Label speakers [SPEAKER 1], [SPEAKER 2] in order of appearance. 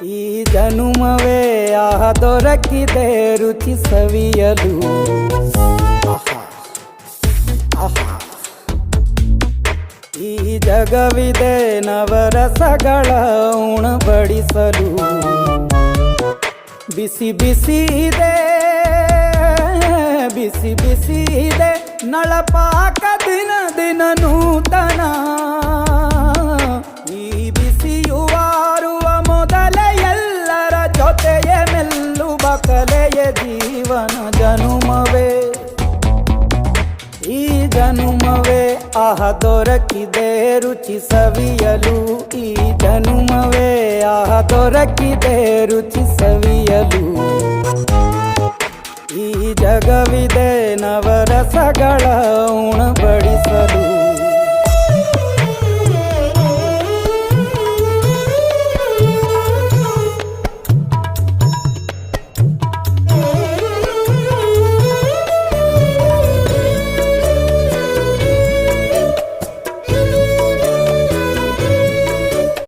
[SPEAKER 1] ಈ ಜನುಮವೇ ಆಹ ದೊರಕಿದೆ ರುಚಿ ಸವಿಯಲು. ಈ ಜಗವಿದೆ ನವರಸಗಳ ಉಣಬಡಿಸಲು. ಬಿಸಿ ಬಿಸಿ ಇದೆ, ಬಿಸಿ ಬಿಸಿ ಇದೆ ನಳಪಾಕ ದಿನ ದಿನ ನೂತನ. ಈ ಬಿಸಿಯುವಾರುವ ಮೊದಲೇ ಎಲ್ಲರ ಜೊತೆಯೇ ಮೆಲ್ಲುವ ಕಲೆಯ ಜೀವನ ಜನುಮವೇ. ಈ ಜನುಮವೇ ಆಹ ದೊರಕಿದೆ ರುಚಿ ಸವಿಯಲು. ಈ ಜನುಮವೇ ಆಹ ದೊರಕಿದೆ ರುಚಿ ಸವಿಯಲು. ಈ ಜಗವಿದೆ ನವರಸಗಳ ಉಣಬಡಿಸಲು.